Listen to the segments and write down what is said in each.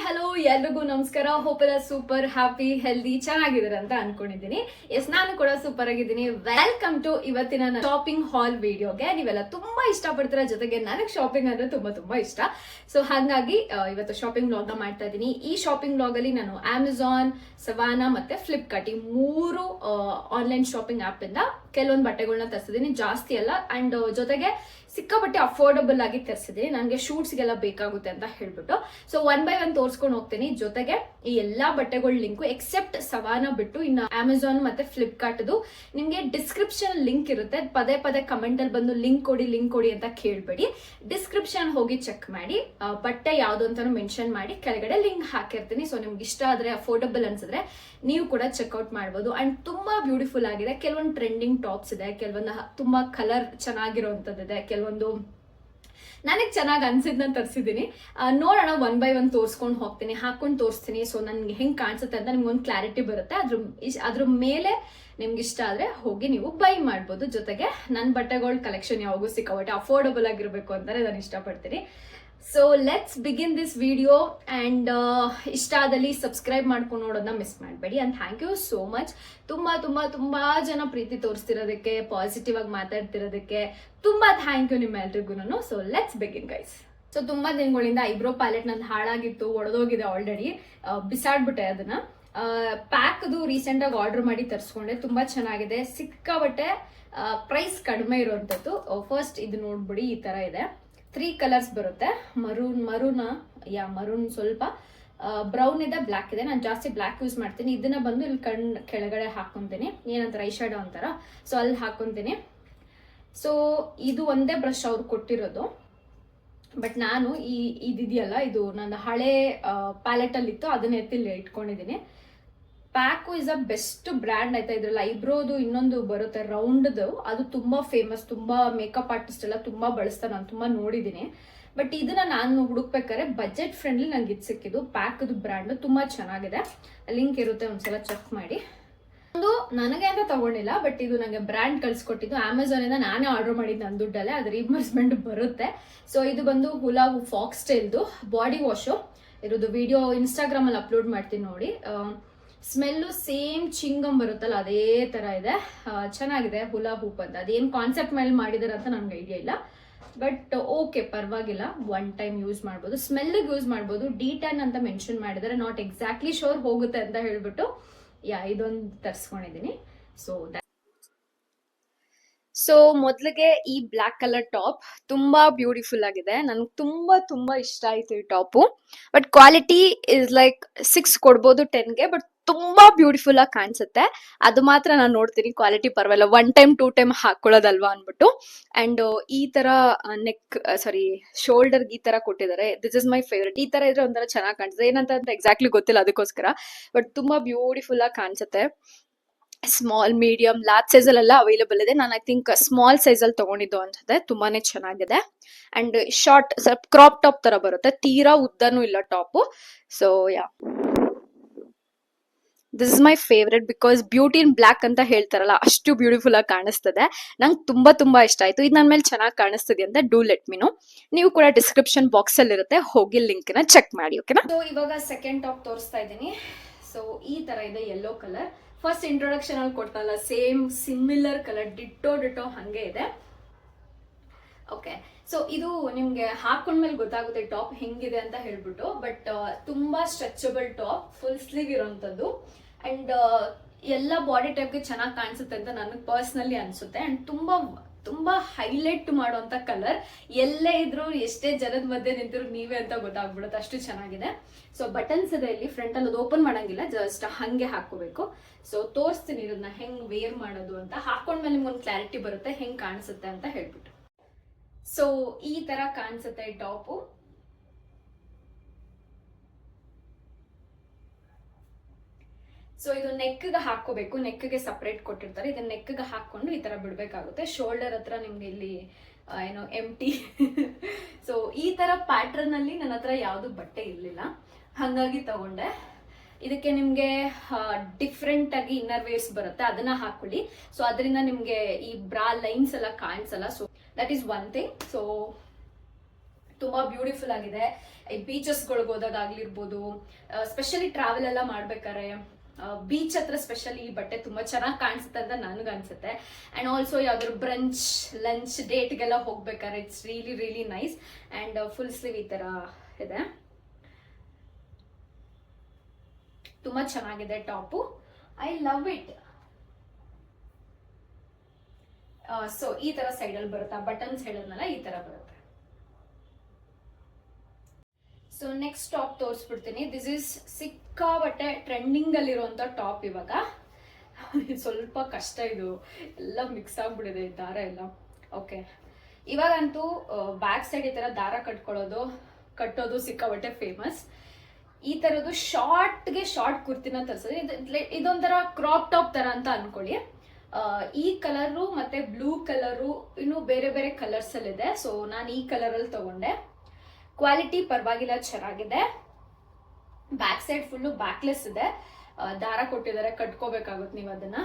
Hello ಎಲ್ರಿಗೂ ನಮಸ್ಕಾರ. Hope ಎಲ್ಲ ಸೂಪರ್ ಹ್ಯಾಪಿ ಹೆಲ್ದಿ ಚೆನ್ನಾಗಿದ್ದಾರೆ ಅಂತ ಅನ್ಕೊಂಡಿದ್ದೀನಿ. ಎಸ್, ನಾನು ಕೂಡ ಸೂಪರ್ ಆಗಿದ್ದೀನಿ. ವೆಲ್ಕಮ್ ಟು ಇವತ್ತಿನ ಶಾಪಿಂಗ್ ಹಾಲ್ ವಿಡಿಯೋಗೆ. ನೀವೆಲ್ಲ ತುಂಬಾ ಇಷ್ಟಪಡ್ತೀರ, ಜೊತೆಗೆ ನನಗೆ ಶಾಪಿಂಗ್ ಅಂದ್ರೆ ತುಂಬಾ ಇಷ್ಟ. ಸೊ ಹಾಗಾಗಿ ಇವತ್ತು ಶಾಪಿಂಗ್ ವ್ಲಾಗ್ ನ ಮಾಡ್ತಾ ಇದ್ದೀನಿ. ಈ ಶಾಪಿಂಗ್ ವ್ಲಾಗ್ ಅಲ್ಲಿ ನಾನು ಅಮೆಜಾನ್, ಸವಾನಾ ಮತ್ತೆ ಫ್ಲಿಪ್ಕಾರ್ಟ್ ಈ 3 ಆನ್ಲೈನ್ ಶಾಪಿಂಗ್ ಆಪ್ ಇಂದ ಕೆಲವೊಂದು ಬಟ್ಟೆಗಳನ್ನ ತರಿಸಿದೀನಿ. ಜಾಸ್ತಿ ಅಲ್ಲ, ಅಂಡ್ ಜೊತೆಗೆ ಸಿಕ್ಕಾಪಟ್ಟೆ ಅಫೋರ್ಡಬಲ್ ಆಗಿ ತರಿಸಿದೀನಿ. ನನಗೆ ಶೂಟ್ಸ್ಗೆಲ್ಲ ಬೇಕಾಗುತ್ತೆ ಅಂತ ಹೇಳ್ಬಿಟ್ಟು. ಸೊ 1 by 1 ತೋರಿಸ್ಕೊಂಡು ಹೋಗ್ತೀನಿ. ಜೊತೆಗೆ ಈ ಎಲ್ಲಾ ಬಟ್ಟೆಗಳ ಲಿಂಕು ಎಕ್ಸೆಪ್ಟ್ ಸವಾನ ಬಿಟ್ಟು ಇನ್ನು ಅಮೆಜಾನ್ ಮತ್ತೆ ಫ್ಲಿಪ್ಕಾರ್ಟ್ ನಿಮ್ಗೆ ಡಿಸ್ಕ್ರಿಪ್ಷನ್ ಲಿಂಕ್ ಇರುತ್ತೆ. ಪದೇ ಪದೇ ಕಮೆಂಟ್ ಅಲ್ಲಿ ಬಂದು ಲಿಂಕ್ ಕೊಡಿ ಅಂತ ಕೇಳ್ಬೇಡಿ. ಡಿಸ್ಕ್ರಿಪ್ಷನ್ ಹೋಗಿ ಚೆಕ್ ಮಾಡಿ, ಬಟ್ಟೆ ಯಾವ್ದು ಅಂತಾನು ಮೆನ್ಷನ್ ಮಾಡಿ ಕೆಳಗಡೆ ಲಿಂಕ್ ಹಾಕಿರ್ತೀನಿ. ಸೊ ನಿಮ್ಗೆ ಇಷ್ಟ ಆದ್ರೆ, ಅಫೋರ್ಡಬಲ್ ಅನ್ಸಿದ್ರೆ ನೀವು ಕೂಡ ಚೆಕ್ಔಟ್ ಮಾಡ್ಬೋದು. ಅಂಡ್ ತುಂಬಾ ಬ್ಯೂಟಿಫುಲ್ ಆಗಿದೆ. ಕೆಲವೊಂದು ಟ್ರೆಂಡಿಂಗ್ ಟಾಪ್ಸ್ ಇದೆ, ಕೆಲವೊಂದು ತುಂಬಾ ಕಲರ್ ಚೆನ್ನಾಗಿರೋಂಥದ್ದಿದೆ, ಕೆಲವೊಂದು ನನಗೆ ಚೆನ್ನಾಗಿ ಅನ್ಸಿದ್ನ ತರಿಸಿದ್ದೀನಿ. ನೋಡೋಣ, 1 by 1 ತೋರಿಸ್ಕೊಂಡು ಹೋಗ್ತೀನಿ, ಹಾಕೊಂಡು ತೋರಿಸ್ತೀನಿ. ಸೊ ನನ್ಗೆ ಹೆಂಗೆ ಕಾಣಿಸುತ್ತೆ ಅಂತ ನಿಮ್ಗೆ ಒಂದು ಕ್ಲಾರಿಟಿ ಬರುತ್ತೆ. ಅದ್ರ ಮೇಲೆ ನಿಮ್ಗೆ ಇಷ್ಟ ಆದ್ರೆ ಹೋಗಿ ನೀವು ಬೈ ಮಾಡ್ಬೋದು. ಜೊತೆಗೆ ನನ್ನ ಬಟ್ಟೆಗಳ ಕಲೆಕ್ಷನ್ ಯಾವಾಗೂ ಸಿಕ್ಕಾಬಟ್ಟೆ ಅಫೋರ್ಡಬಲ್ ಆಗಿರ್ಬೇಕು ಅಂತಾನೆ ನಾನು ಇಷ್ಟಪಡ್ತೀನಿ. So let's begin this video. And ಇಷ್ಟ ಆದಲ್ಲಿ ಸಬ್ಸ್ಕ್ರೈಬ್ ಮಾಡ್ಕೊಂಡು ನೋಡೋದನ್ನ ಮಿಸ್ ಮಾಡಬೇಡಿ. And thank you so much. ತುಂಬಾ ಜನ ಪ್ರೀತಿ ತೋರಿಸ್ತಿರೋದಕ್ಕೆ, ಪಾಸಿಟಿವ್ ಆಗಿ ಮಾತಾಡ್ತಿರೋದಕ್ಕೆ ತುಂಬಾ ಥ್ಯಾಂಕ್ ಯು ನಿಮ್ಮೆಲ್ರಿಗೂ. So let's begin guys. So ತುಂಬಾ ದಿನಗಳಿಂದ ಐಬ್ರೋ ಪ್ಯಾಲೆಟ್ ನಂದು ಹಾಳಾಗಿತ್ತು, ಒಡೆದೋಗಿದೆ ಆಲ್ರೆಡಿ, ಬಿಸಾಡ್ಬಿಟ್ಟೆ ಅದನ್ನ. ಪ್ಯಾಕ್ದು ರೀಸೆಂಟ್ ಆಗಿ ಆರ್ಡರ್ ಮಾಡಿ ತರಿಸ್ಕೊಂಡೆ. ತುಂಬಾ ಚೆನ್ನಾಗಿದೆ, ಸಿಕ್ಕಾಬಟ್ಟೆ ಪ್ರೈಸ್ ಕಡಿಮೆ ಇರುವಂತದ್ದು. ಫಸ್ಟ್ ಇದು ನೋಡ್ಬಿಡಿ, ಈ ತರ ಇದೆ. 3 ಕಲರ್ಸ್ ಬರುತ್ತೆ. ಮರೂನ್ ಸ್ವಲ್ಪ ಬ್ರೌನ್ ಇದೆ, ಬ್ಲ್ಯಾಕ್ ಇದೆ. ನಾನು ಜಾಸ್ತಿ ಬ್ಲ್ಯಾಕ್ ಯೂಸ್ ಮಾಡ್ತೀನಿ. ಇದನ್ನ ಬಂದು ಇಲ್ಲಿ ಕೆಳಗಡೆ ಹಾಕೊಂತೀನಿ, ಏನಂತಾರೆ ಐ ಶ್ಯಾಡೋ ಅಂತಾರ, ಸೊ ಅಲ್ಲಿ ಹಾಕೊಂತೀನಿ. ಸೊ ಇದು ಒಂದೇ ಬ್ರಷ್ ಅವ್ರು ಕೊಟ್ಟಿರೋದು. ಬಟ್ ನಾನು ಇದಿದೆಯಲ್ಲ, ಇದು ನನ್ನ ಹಳೆ ಪ್ಯಾಲೆಟ್ ಅಲ್ಲಿ ಇತ್ತು, ಅದನ್ನ ಎತ್ತಿಲ್ಲಿ ಇಟ್ಕೊಂಡಿದ್ದೀನಿ. Pack is a best brand ಆಯ್ತಾ. ಇದ್ರಲ್ಲಿ ಐಬ್ರೋದು ಇನ್ನೊಂದು ಬರುತ್ತೆ ರೌಂಡ್ದು, ಅದು ತುಂಬಾ ಫೇಮಸ್. ತುಂಬಾ ಮೇಕಪ್ ಆರ್ಟಿಸ್ಟ್ ಎಲ್ಲ ತುಂಬಾ ಬಳಸ್ತಾರೆ, ನಾನು ತುಂಬಾ ನೋಡಿದ್ದೀನಿ. ಬಟ್ ಇದನ್ನ ನಾನು ಹುಡುಕ್ಬೇಕಾದ್ರೆ ಬಜೆಟ್ ಫ್ರೆಂಡ್ಲಿ ನಂಗೆ ಇದು ಸಿಕ್ಕಿದ್ದು. ಪ್ಯಾಕ್ದು ಬ್ರ್ಯಾಂಡ್ ತುಂಬಾ ಚೆನ್ನಾಗಿದೆ, ಲಿಂಕ್ ಇರುತ್ತೆ, ಒಂದ್ಸಲ ಚೆಕ್ ಮಾಡಿ. ಒಂದು ನನಗೆ ಅಂತ ತಗೊಂಡಿಲ್ಲ, ಬಟ್ ಇದು ನನಗೆ ಬ್ರ್ಯಾಂಡ್ ಕಳ್ಸಿಕೊಟ್ಟಿದ್ದು. ಅಮೆಝಾನ್ ಇಂದ ನಾನೇ ಆರ್ಡರ್ ಮಾಡಿದ್ದು ನನ್ನ ದುಡ್ಡಲ್ಲೇ, ಅದು ರೀಇಂಬರ್ಸ್ಮೆಂಟ್ ಬರುತ್ತೆ. ಸೊ ಇದು ಬಂದು ಹುಲಾ ಫಾಕ್ಸ್ ಸ್ಟೈಲ್ದು ಬಾಡಿ ವಾಶು. ಇರೋದು ವಿಡಿಯೋ ಇನ್ಸ್ಟಾಗ್ರಾಮ್ ಅಲ್ಲಿ ಅಪ್ಲೋಡ್ ಮಾಡ್ತೀನಿ ನೋಡಿ. ಸ್ಮೆಲ್ಲು ಸೇಮ್ ಚಿಂಗಮ್ ಬರುತ್ತಲ್ಲ, ಅದೇ ತರ ಇದೆ. ಚೆನ್ನಾಗಿದೆ. ಹುಲಾ ಹೂಪ್ ಅಂತ ಅದೇನು ಕಾನ್ಸೆಪ್ಟ್ ಮೇಲೆ ಮಾಡಿದಾರೆ ಅಂತ ನನ್ಗೆ ಐಡಿಯಾ ಇಲ್ಲ, ಬಟ್ ಓಕೆ, ಪರವಾಗಿಲ್ಲ. 1 ಟೈಮ್ ಯೂಸ್ ಮಾಡ್ಬೋದು, ಸ್ಮೆಲ್ಗೆ ಯೂಸ್ ಮಾಡ್ಬೋದು. D10 ಅಂತ ಮೆನ್ಷನ್ ಮಾಡಿದ್ದಾರೆ. ನಾಟ್ ಎಕ್ಸಾಕ್ಟ್ಲಿ ಶೋರ್ ಹೋಗುತ್ತೆ ಅಂತ ಹೇಳ್ಬಿಟ್ಟು ಇದೊಂದು ತರಿಸ್ಕೊಂಡಿದ್ದೀನಿ. ಸೊ ಮೊದಲಿಗೆ ಈ ಬ್ಲ್ಯಾಕ್ ಕಲರ್ ಟಾಪ್ ತುಂಬಾ ಬ್ಯೂಟಿಫುಲ್ ಆಗಿದೆ. ನನ್ಗೆ ತುಂಬಾ ಇಷ್ಟ ಆಯ್ತು ಈ top. But quality is like 6 ಕೊಡ್ಬೋದು 10ಗೆ, ಬಟ್ ತುಂಬಾ ಬ್ಯೂಟಿಫುಲ್ ಆಗಿ ಕಾಣಿಸುತ್ತೆ. ಅದು ಮಾತ್ರ ನಾನು ನೋಡ್ತೀನಿ, ಕ್ವಾಲಿಟಿ ಪರವಾಗಿಲ್ಲ. 1 ಟೈಮ್ 2 ಟೈಮ್ ಹಾಕೊಳ್ಳೋದಲ್ವಾ ಅನ್ಬಿಟ್ಟು. ಅಂಡ್ ಈ ತರ ಶೋಲ್ಡರ್ ಈ ತರ ಕೊಟ್ಟಿದ್ದಾರೆ. This is my favourite. ಈ ತರ ಇದ್ರೆ ಒಂಥರ ಚೆನ್ನಾಗಿ ಕಾಣಿಸುತ್ತೆ. ಏನಂತ ಎಕ್ಸಾಕ್ಟ್ಲಿ ಗೊತ್ತಿಲ್ಲ ಅದಕ್ಕೋಸ್ಕರ, ಬಟ್ ತುಂಬಾ ಬ್ಯೂಟಿಫುಲ್ ಆಗಿ ಕಾಣಿಸುತ್ತೆ. ಸ್ಮಾಲ್, ಮೀಡಿಯಂ, ಲಾರ್ಜ್ ಸೈಜ್ ಅಲ್ಲೆಲ್ಲ ಅವೈಲೇಬಲ್ ಇದೆ. ನಾನು ಐ ಥಿಂಕ್ ಸ್ಮಾಲ್ ಸೈಜ್ ಅಲ್ಲಿ ತಗೊಂಡಿದ್ದು ಅನ್ಸುತ್ತೆ. ತುಂಬಾನೇ ಚೆನ್ನಾಗಿದೆ. ಅಂಡ್ ಶಾರ್ಟ್, ಸ್ವಲ್ಪ ಕ್ರಾಪ್ ಟಾಪ್ ತರ ಬರುತ್ತೆ, ತೀರಾ ಉದ್ದನೂ ಇಲ್ಲ top. So this is my favourite because beauty in black ಅಂತ ಹೇಳ್ತಾರಲ್ಲ, ಅಷ್ಟು ಬ್ಯೂಟಿಫುಲ್ ಆಗಿ ಕಾಣಿಸ್ತದೆ. ನಂಗೆ ತುಂಬಾ ಇಷ್ಟ ಆಯ್ತು. ಇದು ನನ್ನ ಮೇಲೆ ಚೆನ್ನಾಗಿ ಕಾಣಿಸ್ತದೆ ಅಂತ ಡೂ ಲೆಟ್ ಮಿ ನೋ. ನೀವು ಕೂಡ ಡಿಸ್ಕ್ರಿಪ್ಷನ್ ಬಾಕ್ಸ್ ಅಲ್ಲಿ ಇರುತ್ತೆ, ಹೋಗಿ ಲಿಂಕ್ ನ ಚೆಕ್ ಮಾಡಿ, ಓಕೆನಾ. ಸೊ ಇವಾಗ ಸೆಕೆಂಡ್ ಟಾಪ್ ತೋರಿಸ್ತಾ ಇದ್ದೀನಿ. ಸೊ ಈ ತರ ಇದೆ, ಯೆಲ್ಲೋ ಕಲರ್. ಫಸ್ಟ್ ಇಂಟ್ರೊಡಕ್ಷನ್ ಅಲ್ಲಿ ಕೊಡ್ತಲ್ಲ, ಸೇಮ್ ಸಿಮಿಲರ್ ಕಲರ್, ಡಿಟ್ಟೋ ಹಂಗೆ ಇದೆ. ಓಕೆ, ಸೊ ಇದು ನಿಮ್ಗೆ ಹಾಕೊಂಡ್ಮೇಲೆ ಗೊತ್ತಾಗುತ್ತೆ ಟಾಪ್ ಹೆಂಗಿದೆ ಅಂತ ಹೇಳ್ಬಿಟ್ಟು. ಬಟ್ ತುಂಬಾ ಸ್ಟ್ರೆಚಬಲ್ ಟಾಪ್, ಫುಲ್ ಸ್ಲೀವ್ ಇರೋಂಥದ್ದು. ಅಂಡ್ ಎಲ್ಲ ಬಾಡಿ ಟೈಪ್ಗೆ ಚೆನ್ನಾಗಿ ಕಾಣಿಸುತ್ತೆ ಅಂತ ನನಗೆ ಪರ್ಸ್ನಲಿ ಅನ್ಸುತ್ತೆ. ಅಂಡ್ ತುಂಬಾ ಹೈಲೈಟ್ ಮಾಡುವಂತ ಕಲರ್. ಎಲ್ಲೇ ಇದ್ರು, ಎಷ್ಟೇ ಜನದ ಮಧ್ಯೆ ನಿಂತಿರು ನೀವೇ ಅಂತ ಗೊತ್ತಾಗ್ಬಿಡುತ್ತೆ, ಅಷ್ಟು ಚೆನ್ನಾಗಿದೆ. ಸೊ ಬಟನ್ಸ್ ಇದೆ ಇಲ್ಲಿ ಫ್ರಂಟ್ ಅಲ್ಲಿ, ಅದು ಓಪನ್ ಮಾಡಂಗಿಲ್ಲ, ಜಸ್ಟ್ ಹಂಗೆ ಹಾಕೋಬೇಕು. ಸೊ ತೋರಿಸ್ತೀನಿ ಇದನ್ನ ಹೆಂಗ್ ವೇರ್ ಮಾಡೋದು ಅಂತ. ಹಾಕೊಂಡ್ಮೇಲೆ ನಿಮ್ಗೊಂದು ಕ್ಲಾರಿಟಿ ಬರುತ್ತೆ ಹೆಂಗ್ ಕಾಣಿಸುತ್ತೆ ಅಂತ ಹೇಳ್ಬಿಟ್ಟು. ಸೊ ಈ ತರ ಕಾಣಿಸುತ್ತೆ ಟಾಪು. ಸೊ ಇದು ನೆಕ್ಗೆ ಹಾಕೋಬೇಕು, ನೆಕ್ಗೆ ಸಪರೇಟ್ ಕೊಟ್ಟಿರ್ತಾರೆ. ಇದನ್ನ ನೆಕ್ಗೆ ಹಾಕೊಂಡು ಈ ತರ ಬಿಡ್ಬೇಕಾಗುತ್ತೆ. ಶೋಲ್ಡರ್ ಹತ್ರ ನಿಮ್ಗೆ ಇಲ್ಲಿ ಏನೋ ಎಂಟಿ. ಸೊ ಈ ತರ ಪ್ಯಾಟ್ರನ್ ಅಲ್ಲಿ ನನ್ನ ಹತ್ರ ಯಾವ್ದು ಬಟ್ಟೆ ಇರ್ಲಿಲ್ಲ, ಹಂಗಾಗಿ ತಗೊಂಡೆ. ಇದಕ್ಕೆ ನಿಮ್ಗೆ ಡಿಫ್ರೆಂಟ್ ಆಗಿ ಇನ್ನರ್ ವೇರ್ಸ್ ಬರುತ್ತೆ, ಅದನ್ನ ಹಾಕೊಳ್ಳಿ. ಸೊ ಅದರಿಂದ ನಿಮ್ಗೆ ಈ ಬ್ರಾ ಲೈನ್ಸ್ ಎಲ್ಲ ಕಾಣಿಸಲ್ಲ. So that is one thing. So ತುಂಬಾ ಬ್ಯೂಟಿಫುಲ್ ಆಗಿದೆ. ಈ ಬೀಚಸ್ಗಳಿಗೆ ಹೋದಾಗ ಆಗ್ಲಿರ್ಬೋದು, ಸ್ಪೆಷಲಿ ಟ್ರಾವೆಲ್ ಎಲ್ಲ ಮಾಡ್ಬೇಕಾರೆ ಬೀಚ್ ಹತ್ರ ಸ್ಪೆಷಲಿ ಈ ಬಟ್ಟೆ ತುಂಬಾ ಚೆನ್ನಾಗಿ ಕಾಣಿಸುತ್ತೆ ಅಂತ ನನಗೆ ಅನ್ಸುತ್ತೆ. ಅಂಡ್ ಆಲ್ಸೋ ಯಾವ್ದಾದ್ರು ಬ್ರಂಚ್ ಲಂಚ್ ಡೇಟ್ಗೆಲ್ಲ ಹೋಗ್ಬೇಕಾದ್ರೆ it's really really nice. And full sleeve ಈ ತರ ಇದೆ, ತುಂಬಾ ಚೆನ್ನಾಗಿದೆ top. I love it. So ಈ ತರ ಸೈಡ್ ಅಲ್ಲಿ ಬರುತ್ತೆ, ಬಟನ್ಸ್ ಹೇಳಿದ್ನಲ್ಲ ಈ ತರ ಬರುತ್ತೆ. ಸೊ ನೆಕ್ಸ್ಟ್ ಟಾಪ್ ತೋರಿಸ್ಬಿಡ್ತೀನಿ. ದಿಸ್ ಇಸ್ ಸಿಕ್ಕಾಬಟ್ಟೆ ಟ್ರೆಂಡಿಂಗ್ ಅಲ್ಲಿರುವಂತ ಟಾಪ್. ಇವಾಗ ಸ್ವಲ್ಪ ಕಷ್ಟ, ಇದು ಎಲ್ಲ ಮಿಕ್ಸ್ ಆಗ್ಬಿಟ್ಟಿದೆ ಈ ದಾರ ಎಲ್ಲ. ಓಕೆ, ಇವಾಗಂತೂ ಬ್ಯಾಕ್ ಸೈಡ್ ಈ ತರ ದಾರ ಕಟ್ಟೋದು ಸಿಕ್ಕಾಬಟ್ಟೆ ಫೇಮಸ್. ಈ ತರದ್ದು ಶಾರ್ಟ್ ಕುರ್ತಿನ ತರಿಸಿದ್ರೆ ಇದೊಂಥರ ಕ್ರಾಪ್ ಟಾಪ್ ತರ ಅಂತ ಅನ್ಕೊಳ್ಳಿ. ಈ ಕಲರು ಮತ್ತೆ ಬ್ಲೂ ಕಲರು ಇನ್ನು ಬೇರೆ ಬೇರೆ ಕಲರ್ಸ್ ಅಲ್ಲಿ ಇದೆ. ಸೊ ನಾನು ಈ ಕಲರ್ ಅಲ್ಲಿ ತಗೊಂಡೆ. ಕ್ವಾಲಿಟಿ ಪರವಾಗಿಲ್ಲ, ಚೆನ್ನಾಗಿದೆ. ಬ್ಯಾಕ್ ಸೈಡ್ ಫುಲ್ಲು ಬ್ಯಾಕ್ಲೆಸ್ ಇದೆ, ದಾರ ಕೊಟ್ಟಿದ್ದಾರೆ, ಕಟ್ಕೋಬೇಕಾಗುತ್ತೆ ನೀವು ಅದನ್ನ.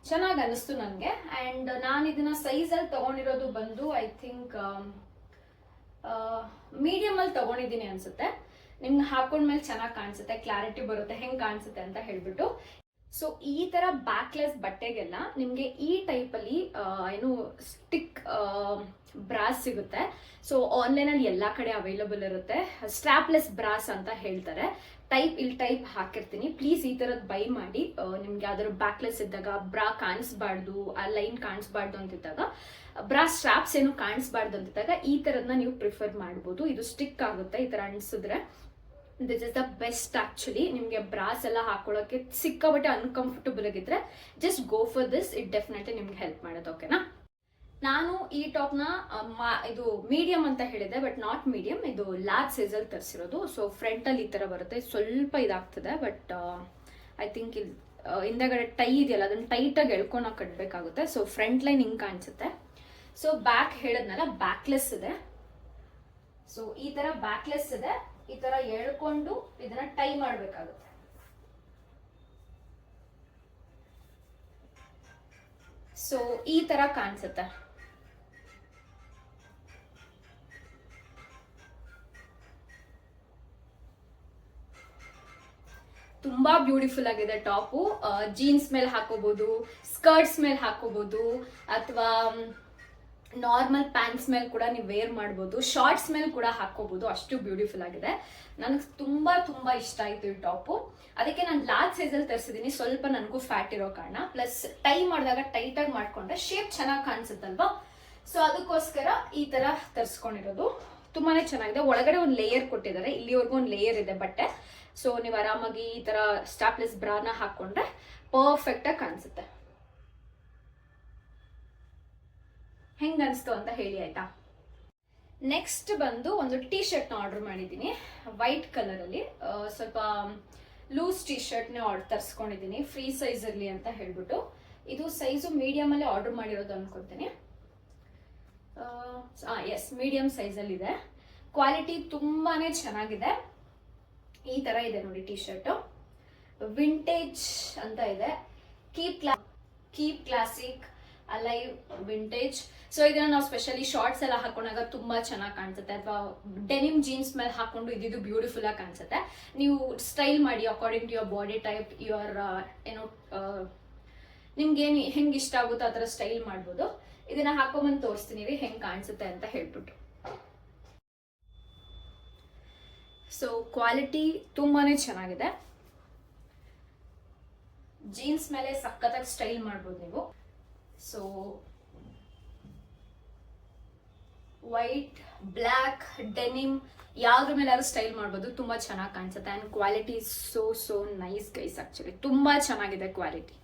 ಚೆನ್ನಾಗಿ ಅನಿಸ್ತು ನನಗೆ. ಅಂಡ್ ನಾನು ಇದನ್ನ ಸೈಜ್ ಅಲ್ಲಿ ತಗೊಂಡಿರೋದು ಬಂದು ಐ ಥಿಂಕ್ ಮೀಡಿಯಂ ಅಲ್ಲಿ ತಗೊಂಡಿದ್ದೀನಿ ಅನ್ಸುತ್ತೆ. ನಿಮ್ಗೆ ಹಾಕೊಂಡ್ಮೇಲೆ ಚೆನ್ನಾಗಿ ಕಾಣಿಸುತ್ತೆ, ಕ್ಲಾರಿಟಿ ಬರುತ್ತೆ ಹೆಂಗ್ ಕಾಣಿಸುತ್ತೆ ಅಂತ ಹೇಳ್ಬಿಟ್ಟು. ಸೊ ಈ ತರ ಬ್ಯಾಕ್ಲೆಸ್ ಬಟ್ಟೆಗೆಲ್ಲ ನಿಮ್ಗೆ ಈ ಟೈಪ್ ಅಲ್ಲಿ ಏನು ಸ್ಟಿಕ್ ಬ್ರಾಸ್ ಸಿಗುತ್ತೆ. ಸೊ ಆನ್ಲೈನ್ ಅಲ್ಲಿ ಎಲ್ಲಾ ಕಡೆ ಅವೈಲಬಲ್ ಇರುತ್ತೆ. ಸ್ಟ್ರಾಪ್ಲೆಸ್ ಬ್ರಾಸ್ ಅಂತ ಹೇಳ್ತಾರೆ. ಇಲ್ಲಿ ಟೈಪ್ ಹಾಕಿರ್ತೀನಿ, ಪ್ಲೀಸ್ ಈ ತರದ್ ಬೈ ಮಾಡಿ. ನಿಮ್ಗೆ ಯಾವ್ದಾದ್ರು ಬ್ಯಾಕ್ಲೆಸ್ ಇದ್ದಾಗ ಬ್ರಾ ಕಾಣಿಸ್ಬಾರ್ದು, ಆ ಲೈನ್ ಕಾಣಿಸ್ಬಾರ್ದು ಅಂತಿದ್ದಾಗ, ಬ್ರಾ ಸ್ಟ್ರಾಪ್ಸ್ ಏನು ಕಾಣಿಸ್ಬಾರ್ದು ಅಂತಿದ್ದಾಗ ಈ ತರದ್ನ ನೀವು ಪ್ರಿಫರ್ ಮಾಡ್ಬೋದು. ಇದು ಸ್ಟಿಕ್ ಆಗುತ್ತೆ ಈ ತರ ಅನ್ಸಿದ್ರೆ. This is the best actually. ನಿಮ್ಗೆ ಬ್ರಾಸ್ ಎಲ್ಲ ಹಾಕೊಳ್ಳೋಕೆ ಸಿಕ್ಕಾಬಟ್ಟೆ ಅನ್ಕಂಫರ್ಟಬಲ್ ಆಗಿದ್ರೆ just go for this. It definitely ನಿಮ್ಗೆ ಹೆಲ್ಪ್ ಮಾಡೋದು. ಓಕೆನಾ? ನಾನು ಈ ಟಾಪ್ ನ ಇದು ಮೀಡಿಯಂ ಅಂತ ಹೇಳಿದೆ, ಬಟ್ ನಾಟ್ ಮೀಡಿಯಂ, ಇದು ಲಾರ್ಜ್ ಸೈಜ್ ಅಲ್ಲಿ ತರಿಸಿರೋದು. ಸೊ ಫ್ರಂಟ್ ಅಲ್ಲಿ ಈ ತರ ಬರುತ್ತೆ, ಸ್ವಲ್ಪ ಇದಾಗ್ತದೆ, ಬಟ್ ಐ ಥಿಂಕ್ ಹಿಂದಗಡೆ ಟೈ ಇದೆಯಲ್ಲ ಅದನ್ನ ಟೈಟ್ ಆಗಿ ಎಳ್ಕೊಂಡು ಕಟ್ಬೇಕಾಗುತ್ತೆ. ಸೊ ಫ್ರಂಟ್ ಲೈನ್ ಹಿಂಗ್ ಕಾಣಿಸುತ್ತೆ. ಸೊ ಬ್ಯಾಕ್ ಹೇಳಿದ್ನಲ್ಲ ಬ್ಯಾಕ್ಲೆಸ್ ಇದೆ. ಸೊ ಈ ತರ ಬ್ಯಾಕ್ಲೆಸ್ ಇದೆ, ಈ ತರ ಎಳ್ಕೊಂಡು ಇದನ್ನ ಟೈ ಮಾಡ್ಬೇಕಾಗುತ್ತೆ. ಸೊ ಈ ತರ ಕಾಣಿಸುತ್ತೆ. ತುಂಬಾ ಬ್ಯೂಟಿಫುಲ್ ಆಗಿದೆ ಟಾಪು. ಜೀನ್ಸ್ ಮೇಲೆ ಹಾಕೋಬಹುದು, ಸ್ಕರ್ಟ್ಸ್ ಮೇಲೆ ಹಾಕೋಬಹುದು, ಅಥವಾ ನಾರ್ಮಲ್ ಪ್ಯಾಂಟ್ಸ್ ಮೇಲೆ ಕೂಡ ನೀವು ವೇರ್ ಮಾಡ್ಬೋದು, ಶಾರ್ಟ್ಸ್ ಮೇಲೆ ಕೂಡ ಹಾಕೋಬಹುದು. ಅಷ್ಟು ಬ್ಯೂಟಿಫುಲ್ ಆಗಿದೆ. ನನಗೆ ತುಂಬಾ ತುಂಬಾ ಇಷ್ಟ ಆಯ್ತು ಈ ಟಾಪು. ಅದಕ್ಕೆ ನಾನು ಲಾರ್ಜ್ ಸೈಜ್ ಅಲ್ಲಿ ತರಿಸಿದೀನಿ, ಸ್ವಲ್ಪ ನನಗೂ ಫ್ಯಾಟ್ ಇರೋ ಕಾರಣ. ಪ್ಲಸ್ ಟೈ ಮಾಡಿದಾಗ ಟೈಟ್ ಆಗಿ ಮಾಡ್ಕೊಂಡ್ರೆ ಶೇಪ್ ಚೆನ್ನಾಗಿ ಕಾಣಿಸುತ್ತಲ್ವಾ. ಸೊ ಅದಕ್ಕೋಸ್ಕರ ಈ ತರ ತರಿಸ್ಕೊಂಡಿರೋದು. ತುಂಬಾನೇ ಚೆನ್ನಾಗಿದೆ. ಒಳಗಡೆ ಒಂದು ಲೇಯರ್ ಕೊಟ್ಟಿದ್ದಾರೆ, ಇಲ್ಲಿವರೆಗೂ ಒಂದು ಲೇಯರ್ ಇದೆ ಬಟ್ಟೆ. ಸೊ ನೀವು ಆರಾಮಾಗಿ ಈ ತರ ಸ್ಟಾಪ್ಲೆಸ್ ಬ್ರಾನ ಹಾಕೊಂಡ್ರೆ ಪರ್ಫೆಕ್ಟ್ ಆಗಿ ಕಾಣಿಸುತ್ತೆ. ಹೆಂಗ್ ಅನ್ಸ್ತು ಅಂತ ಹೇಳಿ ಆಯ್ತಾ? ನೆಕ್ಸ್ಟ್ ಬಂದು ಒಂದು ಟೀ ಶರ್ಟ್ ನ ಆರ್ಡರ್ ಮಾಡಿದ್ದೀನಿ, ವೈಟ್ ಕಲರ್ ಅಲ್ಲಿ. ಸ್ವಲ್ಪ ಲೂಸ್ ಟೀ ಶರ್ಟ್ ನ ತರಿಸ್ಕೊಂಡಿದ್ದೀನಿ, ಫ್ರೀ ಸೈಜ್ ಇರ್ಲಿ ಅಂತ ಹೇಳ್ಬಿಟ್ಟು. ಇದು ಸೈಜು ಮೀಡಿಯಂ ಅಲ್ಲಿ ಆರ್ಡರ್ ಮಾಡಿರೋದು ಅನ್ಕೊತೀನಿ. ಎಸ್, ಮೀಡಿಯಂ ಸೈಜ್ ಅಲ್ಲಿ ಇದೆ. ಕ್ವಾಲಿಟಿ ತುಂಬಾನೇ ಚೆನ್ನಾಗಿದೆ. ಈ ತರ ಇದೆ ನೋಡಿ ಟೀ ಶರ್ಟ್. ವಿಂಟೇಜ್ ಅಂತ ಇದೆ. Keep classic alive vintage. So ಇದನ್ನ ನಾವು ಸ್ಪೆಷಲಿ ಶಾರ್ಟ್ಸ್ ಎಲ್ಲ ಹಾಕೊಂಡಾಗ ತುಂಬಾ ಚೆನ್ನಾಗಿ ಕಾಣಿಸುತ್ತೆ, ಅಥವಾ ಡೆನಿಮ್ ಜೀನ್ಸ್ ಮೇಲೆ ಹಾಕೊಂಡು ಇದ್ದು ಬ್ಯೂಟಿಫುಲ್ ಆಗಿ ಕಾಣಿಸುತ್ತೆ. ನೀವು ಸ್ಟೈಲ್ ಮಾಡಿ according to your body type, your ಏನೋ ನಿಮ್ಗೆ ಹೆಂಗ್ ಇಷ್ಟ ಆಗುತ್ತೋ ಆ ಥರ ಸ್ಟೈಲ್ ಮಾಡ್ಬೋದು. ಇದನ್ನ ಹಾಕೊಂಬಂದು ತೋರಿಸ್ತೀನಿ ಹೆಂಗ್ ಕಾಣಿಸುತ್ತೆ ಅಂತ ಹೇಳ್ಬಿಟ್ಟು. ಸೊ ಕ್ವಾಲಿಟಿ ತುಂಬಾನೇ ಚೆನ್ನಾಗಿದೆ. ಜೀನ್ಸ್ ಮೇಲೆ ಸಖತ್ತಾಗಿ ಸ್ಟೈಲ್ ಮಾಡ್ಬೋದು ನೀವು. ಸೊ ವೈಟ್, ಬ್ಲ್ಯಾಕ್, ಡೆನಿಮ್ ಯಾವ್ದ್ರ ಮೇಲೆ ಸ್ಟೈಲ್ ಮಾಡ್ಬೋದು, ತುಂಬಾ ಚೆನ್ನಾಗಿ ಕಾಣಿಸುತ್ತೆ. And quality so nice guys. Actually ತುಂಬಾ ಚೆನ್ನಾಗಿದೆ ಕ್ವಾಲಿಟಿ.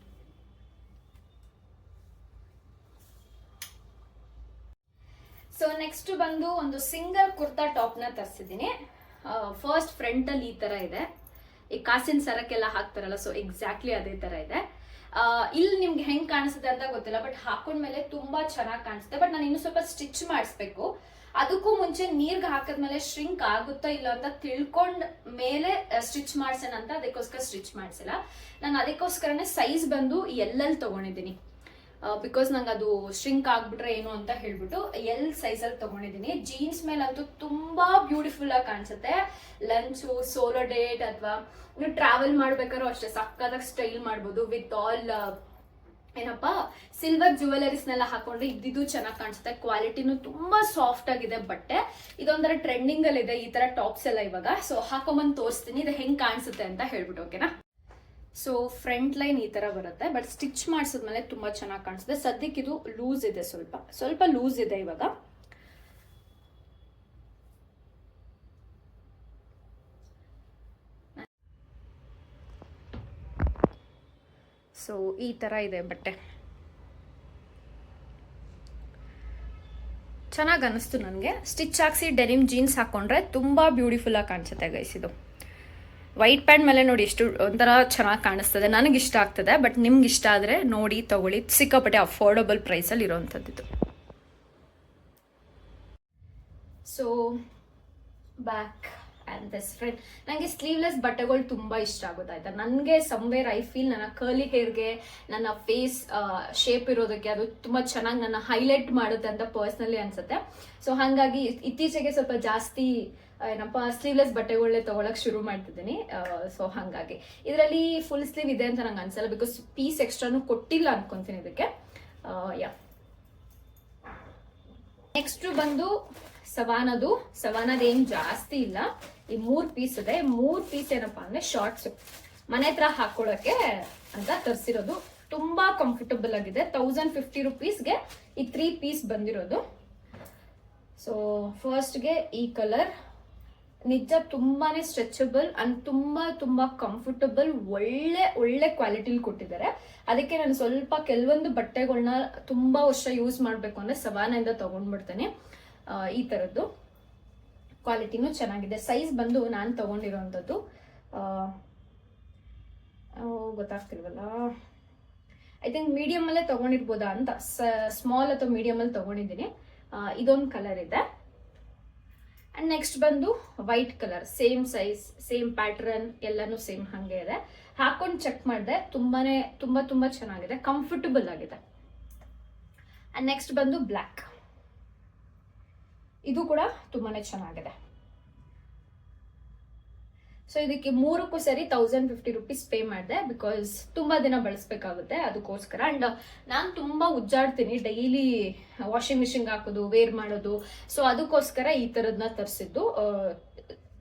ಸೊ ನೆಕ್ಸ್ಟ್ ಬಂದು ಒಂದು ಸಿಂಗಲ್ ಕುರ್ತಾ ಟಾಪ್ ನ ತರಿಸಿದ್ದೀನಿ. ಫಸ್ಟ್ ಫ್ರಂಟ್ ಅಲ್ಲಿ ಈ ತರ ಇದೆ, ಈ ಕಾಸಿನ ಸರಕ್ಕೆಲ್ಲ ಹಾಕ್ತಾರಲ್ಲ, ಸೊ ಎಕ್ಸಾಕ್ಟ್ಲಿ ಅದೇ ತರ ಇದೆ. ಇಲ್ಲಿ ನಿಮ್ಗೆ ಹೆಂಗ್ ಕಾಣಿಸುತ್ತೆ ಅಂತ ಗೊತ್ತಿಲ್ಲ, ಬಟ್ ಹಾಕೊಂಡ್ಮೇಲೆ ತುಂಬಾ ಚೆನ್ನಾಗಿ ಕಾಣಿಸುತ್ತೆ. ಬಟ್ ನಾನು ಇನ್ನು ಸ್ವಲ್ಪ ಸ್ಟಿಚ್ ಮಾಡಿಸ್ಬೇಕು. ಅದಕ್ಕೂ ಮುಂಚೆ ನೀರ್ಗೆ ಹಾಕಿದ್ಮೇಲೆ ಶ್ರಿಂಕ್ ಆಗುತ್ತಾ ಇಲ್ಲ ಅಂತ ತಿಳ್ಕೊಂಡ್ ಮೇಲೆ ಸ್ಟಿಚ್ ಮಾಡ್ಸೋಣ ಅಂತ, ಅದಕ್ಕೋಸ್ಕರ ಸ್ಟಿಚ್ ಮಾಡಿಸಿಲ್ಲ ನಾನು. ಅದಕ್ಕೋಸ್ಕರನೇ ಸೈಜ್ ಬಂದು ಎಲ್ಲೆಲ್ಲಿ ತಗೊಂಡಿದ್ದೀನಿ. ಬಿಕಾಸ್ ನಂಗೆ ಅದು ಶ್ರಿಂಕ್ ಆಗ್ಬಿಟ್ರೆ ಏನು ಅಂತ ಹೇಳ್ಬಿಟ್ಟು ಎಲ್ ಸೈಜಲ್ಲಿ ತಗೊಂಡಿದ್ದೀನಿ. ಜೀನ್ಸ್ ಮೇಲಂತೂ ತುಂಬಾ ಬ್ಯೂಟಿಫುಲ್ ಆಗಿ ಕಾಣಿಸುತ್ತೆ. ಲಂಚು, ಸೋಲೋ ಡೇಟ್ ಅಥವಾ ನೀವು ಟ್ರಾವೆಲ್ ಮಾಡ್ಬೇಕಾದ್ರೂ ಅಷ್ಟೇ ಸಕ್ಕತ್ತಾಗಿ ಸ್ಟೈಲ್ ಮಾಡ್ಬೋದು. ವಿತ್ ಆಲ್ ಏನಪ್ಪಾ ಸಿಲ್ವರ್ ಜ್ಯುವೆಲರೀಸ್ನೆಲ್ಲ ಹಾಕೊಂಡ್ರೆ ಇದ್ದಿದ್ದು ಚೆನ್ನಾಗಿ ಕಾಣಿಸುತ್ತೆ. ಕ್ವಾಲಿಟಿನೂ ತುಂಬಾ ಸಾಫ್ಟ್ ಆಗಿದೆ ಬಟ್ಟೆ. ಇದೊಂಥರ ಟ್ರೆಂಡಿಂಗ್ ಅಲ್ಲಿ ಇದೆ ಈ ತರ ಟಾಪ್ಸ್ ಎಲ್ಲ ಇವಾಗ. ಸೊ ಹಾಕೊಂಬಂದು ತೋರಿಸ್ತೀನಿ ಇದು ಹೆಂಗ್ ಕಾಣಿಸುತ್ತೆ ಅಂತ ಹೇಳ್ಬಿಟ್ಟು, ಓಕೆನಾ. ಸೊ ಫ್ರಂಟ್ ಲೈನ್ ಈ ತರ ಬರುತ್ತೆ, ಬಟ್ ಸ್ಟಿಚ್ ಮಾಡಿಸಿದ್ಮೇಲೆ ತುಂಬಾ ಚೆನ್ನಾಗಿ ಕಾಣಿಸುತ್ತೆ. ಸದ್ಯಕ್ಕೆ ಇದು ಲೂಸ್ ಇದೆ, ಸ್ವಲ್ಪ ಲೂಸ್ ಇದೆ ಇವಾಗ. ಸೊ ಈ ತರ ಇದೆ ಬಟ್ಟೆ, ಚೆನ್ನಾಗಿ ಅನಿಸ್ತು ನನಗೆ. ಸ್ಟಿಚ್ ಹಾಕ್ಸಿ ಡೆನಿಮ್ ಜೀನ್ಸ್ ಹಾಕೊಂಡ್ರೆ ತುಂಬಾ ಬ್ಯೂಟಿಫುಲ್ ಆಗಿ ಕಾಣಿಸುತ್ತೆ ಗೈಸ್. ಇದು ವೈಟ್ ಪ್ಯಾಂಟ್ ಮೇಲೆ ನೋಡಿ ಎಷ್ಟು ಒಂಥರ ಚೆನ್ನಾಗಿ ಕಾಣಿಸ್ತದೆ. ನನಗೆ ಇಷ್ಟ ಆಗ್ತದೆ, ಬಟ್ ನಿಮ್ಗೆ ಇಷ್ಟ ಆದರೆ ನೋಡಿ ತಗೊಳ್ಳಿ. ಸಿಕ್ಕಾಪಟ್ಟೆ ಅಫೋರ್ಡಬಲ್ ಪ್ರೈಸಲ್ಲಿ ಇರೋವಂಥದ್ದು. So back and this front. ನನಗೆ ಸ್ಲೀವ್ಲೆಸ್ ಬಟ್ಟೆಗಳು ತುಂಬಾ ಇಷ್ಟ ಆಗುತ್ತೆ ಆಯ್ತಾ. ನನಗೆ ಸಮ್ವೇರ್ ಐ ಫೀಲ್ ನನ್ನ ಕರ್ಲಿ ಹೇರ್ಗೆ, ನನ್ನ ಫೇಸ್ ಶೇಪ್ ಇರೋದಕ್ಕೆ ಅದು ತುಂಬಾ ಚೆನ್ನಾಗಿ ನನ್ನ ಹೈಲೈಟ್ ಮಾಡುತ್ತೆ ಅಂತ ಪರ್ಸ್ನಲಿ ಅನ್ಸುತ್ತೆ. ಸೊ ಹಾಗಾಗಿ ಇತ್ತೀಚೆಗೆ ಸ್ವಲ್ಪ ಜಾಸ್ತಿ ಏನಪ್ಪ ಸ್ಲೀವ್ಲೆಸ್ ಬಟ್ಟೆಗಳನ್ನೇ ತಗೊಳಕ್ ಶುರು ಮಾಡ್ತಿದ್ದೀನಿ. ಸೊ ಹಾಗಾಗಿ ಇದರಲ್ಲಿ ಫುಲ್ ಸ್ಲೀವ್ ಇದೆ ಅಂತ ನಂಗೆ ಅನ್ಸಲ್ಲ, ಬಿಕಾಸ್ ಪೀಸ್ ಎಕ್ಸ್ಟ್ರಾನು ಕೊಟ್ಟಿಲ್ಲ ಅನ್ಕೊಂತೀನಿ ಇದಕ್ಕೆ. ಯಾ ನೆಕ್ಸ್ಟ್ ಬಂದು ಸವಾನದ ಏನ್ ಜಾಸ್ತಿ ಇಲ್ಲ. ಈ 3 ಪೀಸ್ ಇದೆ. 3 ಪೀಸ್ ಏನಪ್ಪಾ ಅಂದ್ರೆ ಶಾರ್ಟ್ಸ್ ಮನೆ ಹತ್ರ ಹಾಕೊಳಕ್ಕೆ ಅಂತ ತರಿಸಿರೋದು. ತುಂಬಾ ಕಂಫರ್ಟಬಲ್ ಆಗಿದೆ. 1050 ರುಪೀಸ್ಗೆ ಈ 3 ಪೀಸ್ ಬಂದಿರೋದು. ಸೊ ಫಸ್ಟ್ಗೆ ಈ ಕಲರ್ ನಿಜ ತುಂಬಾನೇ ಸ್ಟ್ರೆಚಬಲ್ ಅಂಡ್ ತುಂಬಾ ಕಂಫರ್ಟಬಲ್, ಒಳ್ಳೆ ಕ್ವಾಲಿಟಿಲಿ ಕೊಟ್ಟಿದ್ದಾರೆ. ಅದಕ್ಕೆ ನಾನು ಸ್ವಲ್ಪ ಕೆಲವೊಂದು ಬಟ್ಟೆಗಳನ್ನ ತುಂಬಾ ವರ್ಷ ಯೂಸ್ ಮಾಡ್ಬೇಕು ಅಂದ್ರೆ ಸವಾನಿಂದ ತಗೊಂಡ್ಬಿಡ್ತೇನೆ. ಈ ತರದ್ದು ಕ್ವಾಲಿಟಿನೂ ಚೆನ್ನಾಗಿದೆ. ಸೈಜ್ ಬಂದು ನಾನು ತಗೊಂಡಿರೋಂಥದ್ದು ಗೊತ್ತಾಗ್ತಿಲ್ವಲ್ಲ, ಐ ಥಿಂಕ್ ಮೀಡಿಯಮ್ ಅಲ್ಲೇ ತಗೊಂಡಿರ್ಬೋದಾ ಅಂತ. ಸ್ಮಾಲ್ ಅಥವಾ ಮೀಡಿಯಮ್ ಅಲ್ಲಿ ತಗೊಂಡಿದ್ದೀನಿ. ಇದೊಂದು ಕಲರ್ ಇದೆ. ಅಂಡ್ ನೆಕ್ಸ್ಟ್ ಬಂದು white colour, same size, same pattern, ಎಲ್ಲಾನು ಸೇಮ್ ಹಂಗೆ ಇದೆ. ಹಾಕೊಂಡು ಚೆಕ್ ಮಾಡಿದೆ, ತುಂಬಾ ಚೆನ್ನಾಗಿದೆ, ಕಂಫರ್ಟಬಲ್ ಆಗಿದೆ. ಅಂಡ್ ನೆಕ್ಸ್ಟ್ ಬಂದು ಬ್ಲ್ಯಾಕ್. ಇದು ಕೂಡ ತುಂಬಾನೇ ಚೆನ್ನಾಗಿದೆ. ಸೊ ಇದಕ್ಕೆ 3ಕ್ಕೂ ಸರಿ 1050 ರುಪೀಸ್ ಪೇ ಮಾಡಿದೆ, ಬಿಕಾಸ್ ತುಂಬಾ ದಿನ ಬಳಸಬೇಕಾಗುತ್ತೆ ಅದಕ್ಕೋಸ್ಕರ. ಅಂಡ್ ನಾನು ತುಂಬಾ ಉಜ್ಜಾಡ್ತೀನಿ, ಡೈಲಿ ವಾಷಿಂಗ್ ಮಿಷಿನ್ಗೆ ಹಾಕೋದು, ವೇರ್ ಮಾಡೋದು. ಸೊ ಅದಕ್ಕೋಸ್ಕರ ಈ ತರದ್ನ ತರಿಸಿದ್ದು.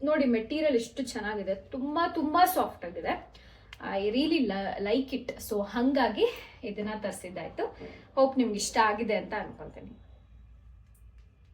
ನೋಡಿ ಮೆಟೀರಿಯಲ್ ಎಷ್ಟು ಚೆನ್ನಾಗಿದೆ, ತುಂಬಾ ಸಾಫ್ಟ್ ಆಗಿದೆ. I really like it. So ಹಂಗಾಗಿ ಇದನ್ನ ತರಿಸಿದ್ದಾಯ್ತು. ಹೋಪ್ ನಿಮ್ಗೆ ಇಷ್ಟ ಆಗಿದೆ ಅಂತ ಅನ್ಕೊಂತೀನಿ.